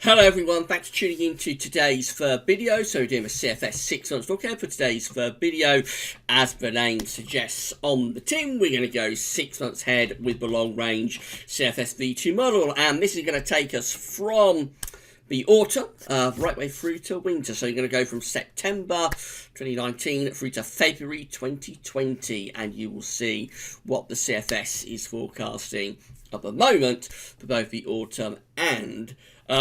Hello everyone, thanks for tuning in to today's video. So we're doing a CFS 6 Month Look-Ahead for today's video. As the name suggests on the tin, we're going to go 6 months ahead with the long range CFS V2 model. And this is going to take us from the autumn right way through to winter. So you're going to go from September 2019 through to February 2020, and you will see what the CFS is forecasting at the moment for both the autumn and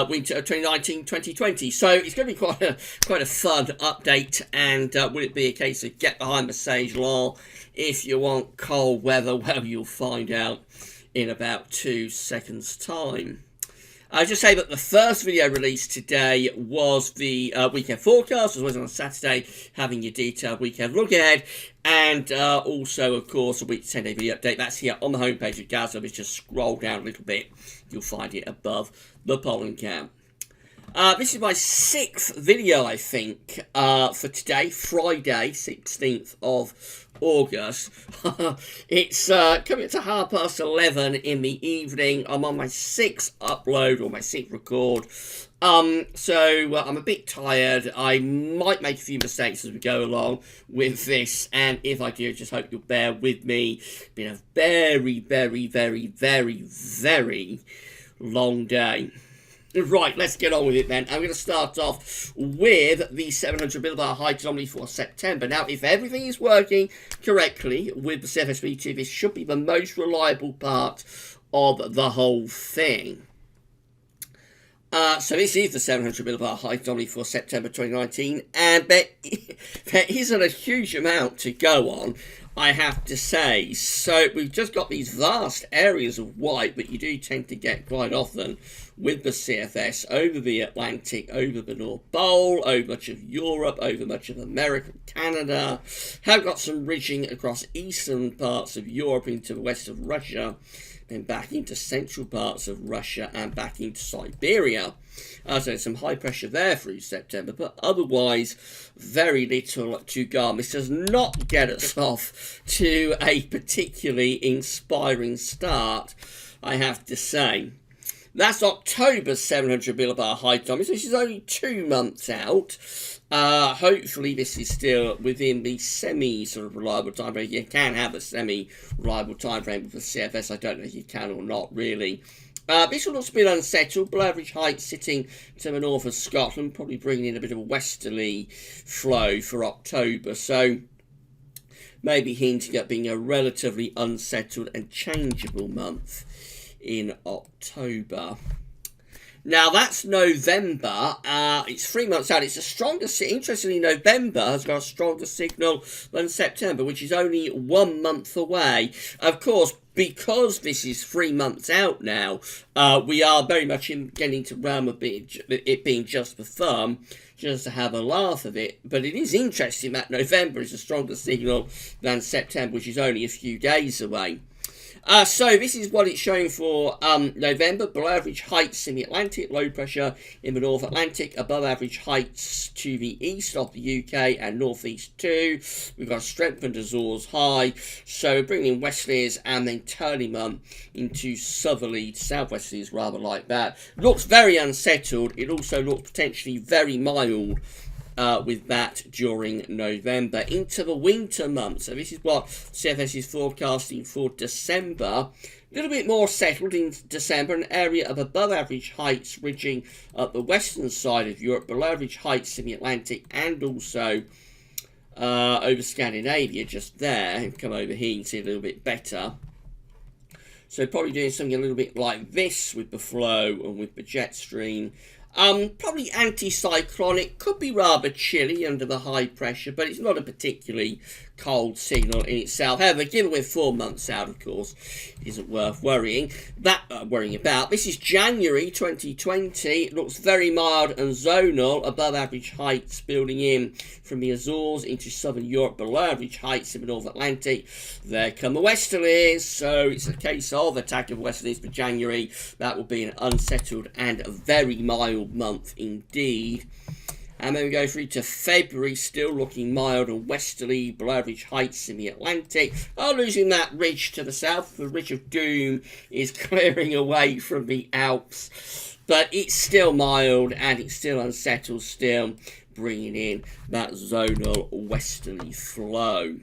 winter of 2019-2020. So it's going to be quite a fun update. And will it be a case of get behind the sage law if you want cold weather? Well, you'll find out in about 2 seconds time. I'll just say that the first video released today was the weekend forecast, as well as on Saturday having your detailed weekend look ahead, and also, of course, a week to 10-day video update. That's here on the homepage of Gazzo. Just scroll down a little bit, you'll find it above the pollen count. This is my 6th video, I think, for today, Friday, 16th of August. It's coming to 11:30 in the evening. I'm on my 6th upload or my 6th record. So I'm a bit tired. I might make a few mistakes as we go along with this, and if I do, just hope you'll bear with me. It's been a very, very, very, very, very long day. Right, let's get on with it then. I'm going to start off with the 700 millibar height anomaly for September. Now, if everything is working correctly with the CFS V2, this should be the most reliable part of the whole thing. So this is the 700 millibar height anomaly for September 2019, and there isn't a huge amount to go on, I have to say. So we've just got these vast areas of white that you do tend to get quite often with the CFS over the Atlantic, over the North Pole, over much of Europe, over much of America, Canada. Have got some ridging across eastern parts of Europe into the west of Russia, then back into central parts of Russia and back into Siberia. So some high pressure there through September, but otherwise very little to go. This does not get us off to a particularly inspiring start, I have to say. That's October's 700 millibar height anomaly, which is only 2 months out. Hopefully this is still within the semi-reliable time frame. You can have a semi-reliable time frame with the CFS. I don't know if you can or not, really. This will also be unsettled. Below average height sitting to the north of Scotland, probably bringing in a bit of a westerly flow for October. So maybe hinting at being a relatively unsettled and changeable month in October. Now that's November. It's 3 months out. It's a stronger, interestingly, November has got a stronger signal than September, which is only 1 month away. Of course, because this is 3 months out now, we are very much getting into the realm of it being just for fun, just to have a laugh of it. But it is interesting that November is a stronger signal than September, which is only a few days away. So this is what it's showing for November. Below average heights in the Atlantic, low pressure in the North Atlantic, above average heights to the east of the UK and northeast too. We've got a strengthened Azores high, so bringing in westerlies and then turning them into southerly, southwesterlies, rather like that. Looks very unsettled. It also looks potentially very mild with that during November. Into the winter months, so this is what CFS is forecasting for December. A little bit more settled in December, an area of above average heights ridging up the western side of Europe, below average heights in the Atlantic and also over Scandinavia just there. Come over here, you can see a little bit better. So probably doing something a little bit like this with the flow and with the jet stream. Probably anticyclonic, could be rather chilly under the high pressure, but it's not a particularly cold signal in itself. However, given we're 4 months out, of course, it isn't worth worrying about. This is January 2020. It looks very mild and zonal, above average heights building in from the Azores into southern Europe, below average heights in the North Atlantic. There come the westerlies, so it's a case of attack of westerlies for January. That will be an unsettled and a very mild month indeed. And then we go through to February, still looking mild and westerly, below average heights in the Atlantic. Losing that ridge to the south. The Ridge of Doom is clearing away from the Alps. but it's still mild and it's still unsettled, still bringing in that zonal westerly flow.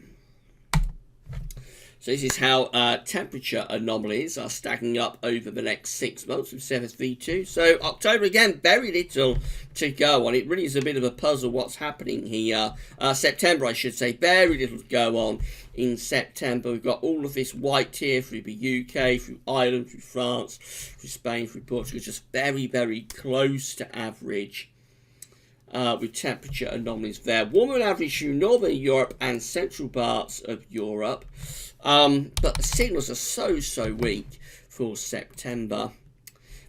So this is how temperature anomalies are stacking up over the next 6 months with CFS V2. So October, again, very little to go on. It really is a bit of a puzzle what's happening here. September, I should say, very little to go on in September. We've got all of this white here through the UK, through Ireland, through France, through Spain, through Portugal. Just very, very close to average. With temperature anomalies there. Warmer than average through Northern Europe and central parts of Europe. But the signals are so weak for September.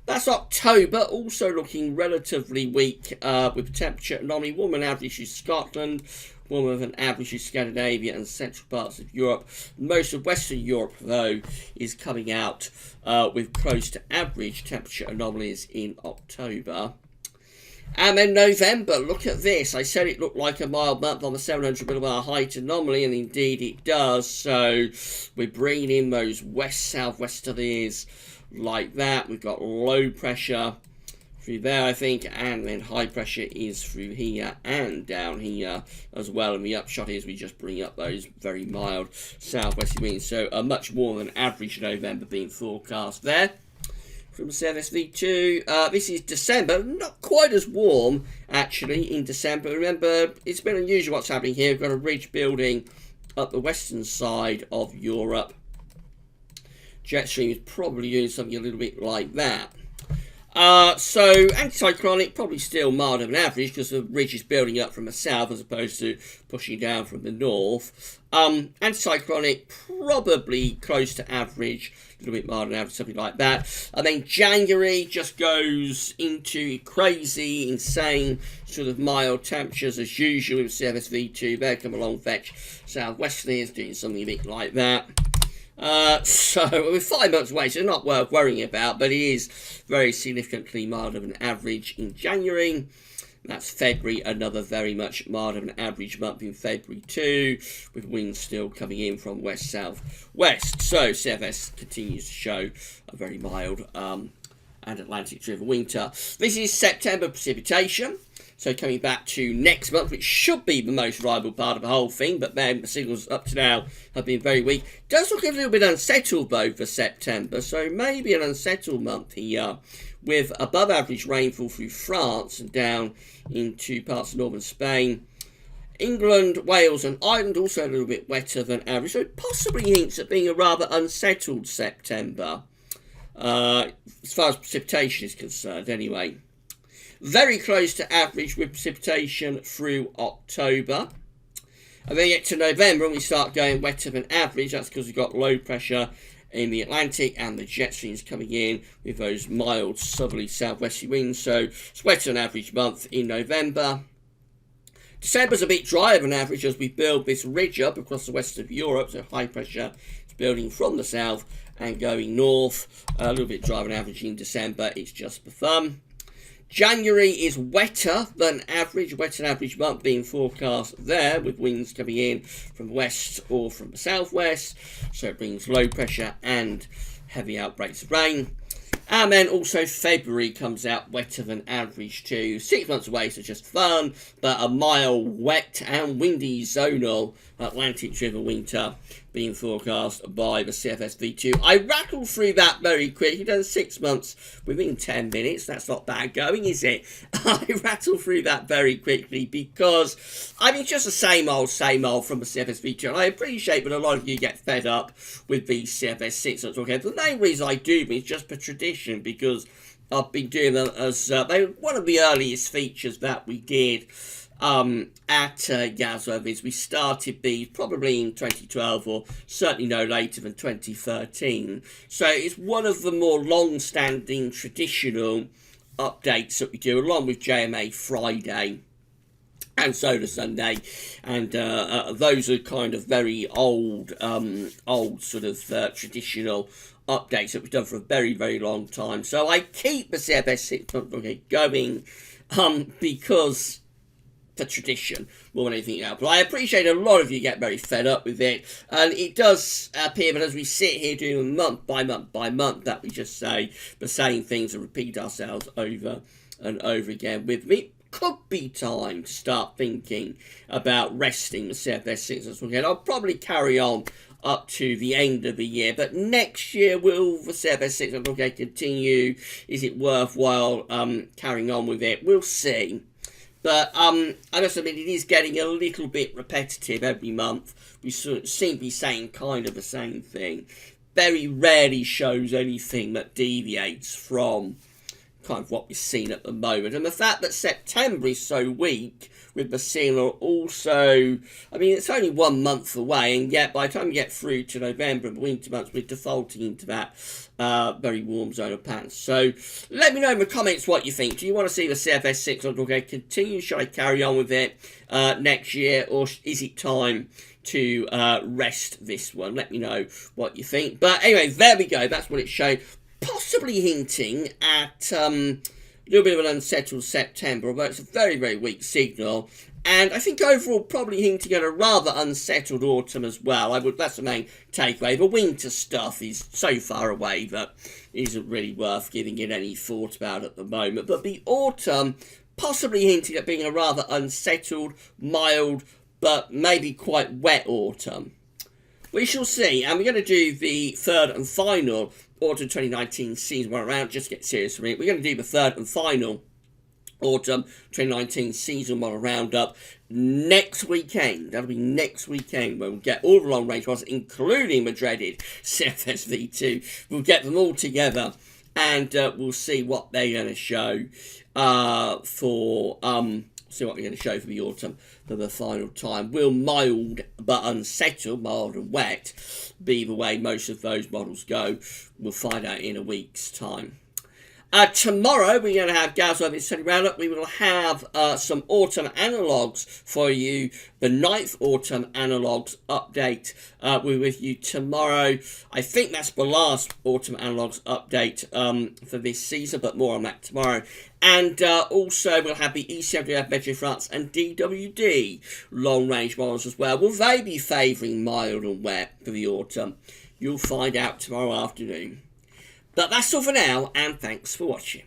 That's October, also looking relatively weak with temperature anomaly. Warmer than average through Scotland. Warmer than average through Scandinavia and central parts of Europe. Most of Western Europe, though, is coming out with close to average temperature anomalies in October. And then November, look at this. I said it looked like a mild month on the 700 millibar height anomaly, and indeed it does. So we're bringing in those west-southwesterlies like that. We've got low pressure through there, I think, and then high pressure is through here and down here as well. And the upshot is we just bring up those very mild southwesterly winds. So a much more than average November being forecast there. From CFS V2, this is December, not quite as warm actually in December. Remember, it's been unusual what's happening here. We've got a ridge building up the western side of Europe. Jet stream is probably doing something a little bit like that. So anticyclonic, probably still milder than average because the ridge is building up from the south as opposed to pushing down from the north. Anticyclonic, probably close to average, a little bit milder than average, something like that. And then January just goes into crazy, insane sort of mild temperatures as usual with CFS V2. There come along fetch southwesterly is doing something a bit like that. So we're 5 months away, so not worth worrying about, but it is very significantly milder than average in January. That's February, another very much milder than average month in February too, with winds still coming in from west-southwest. So CFS continues to show a very mild and Atlantic-driven winter. This is September precipitation. So coming back to next month, which should be the most reliable part of the whole thing, but then the signals up to now have been very weak. Does look a little bit unsettled though for September, so maybe an unsettled month here with above average rainfall through France and down into parts of northern Spain. England, Wales and Ireland also a little bit wetter than average, so it possibly hints at being a rather unsettled September, as far as precipitation is concerned anyway. Very close to average with precipitation through October. And then you get to November and we start going wetter than average. That's because we've got low pressure in the Atlantic and the jet streams coming in with those mild southerly southwesterly winds. So it's wetter than average month in November. December's a bit drier than average as we build this ridge up across the west of Europe. So high pressure is building from the south and going north. A little bit drier than average in December. It's just for fun. January is wetter than average month being forecast there with winds coming in from the west or from the southwest. So it brings low pressure and heavy outbreaks of rain. And then also February comes out wetter than average too. 6 months away, so just fun, but a mild, wet and windy zonal Atlantic-driven winter being forecast by the CFS V2. I rattled through that very quick. You've done 6 months within 10 minutes. That's not bad going, is it? I rattled through that very quickly because, I mean, just the same old from the CFS V2. And I appreciate that a lot of you get fed up with the CFS 6 Month Look-Ahead. The main reason I do is just for tradition, because I've been doing them as they were one of the earliest features that we did at Yazov. Is we started these probably in 2012 or certainly no later than 2013. So it's one of the more long-standing traditional updates that we do, along with JMA Friday and Solar Sunday, and those are kind of very old sort of traditional updates that we've done for a very, very long time. So I keep the CFS 6 Month Look-Ahead going because for tradition more than anything else. But I appreciate a lot of you get very fed up with it, and it does appear that as we sit here doing month by month by month, that we just say the same things and repeat ourselves over and over again. With me, could be time to start thinking about resting the CFS Six Month Look-Ahead. I'll probably carry on up to the end of the year, but next year will the CFS Six Month Look-Ahead continue? Is it worthwhile carrying on with it? We'll see. But I must admit, it is getting a little bit repetitive every month. We seem to be saying kind of the same thing. Very rarely shows anything that deviates from kind of what we've seen at the moment. And the fact that September is so weak with the signal also, I mean, it's only 1 month away, and yet by the time we get through to November and winter months, we're defaulting into that very warm zone of patterns. So let me know in the comments what you think. Do you want to see the CFS 6 Month Look-Ahead continue? Should I carry on with it next year, or is it time to rest this one? Let me know what you think. But anyway, there we go. That's what it's showing. Possibly hinting at a little bit of an unsettled September, although it's a very, very weak signal. And I think overall probably hinting at a rather unsettled autumn as well. That's the main takeaway. The winter stuff is so far away that it isn't really worth giving it any thought about at the moment. But the autumn possibly hinting at being a rather unsettled, mild, but maybe quite wet autumn. We shall see. And we're going to do the third and final autumn 2019 season 1 round. Just get serious for it. We're going to do the third and final autumn 2019 season 1 roundup next weekend. That'll be next weekend when we'll get all the long range ones, including the dreaded CFS V2. We'll get them all together, and we'll see what they're going to show see what we're going to show for the autumn for the final time. Will mild but unsettled, mild and wet, be the way most of those models go? We'll find out in a week's time. Tomorrow we're going to have Gals Over Study Roundup. We will have some autumn analogues for you. The 9th autumn analogues update. We're with you tomorrow. I think that's the last autumn analogues update for this season, but more on that tomorrow. And also we'll have the ECWF Metro France and DWD long range models as well. Will they be favouring mild and wet for the autumn? You'll find out tomorrow afternoon. But that's all for now, and thanks for watching.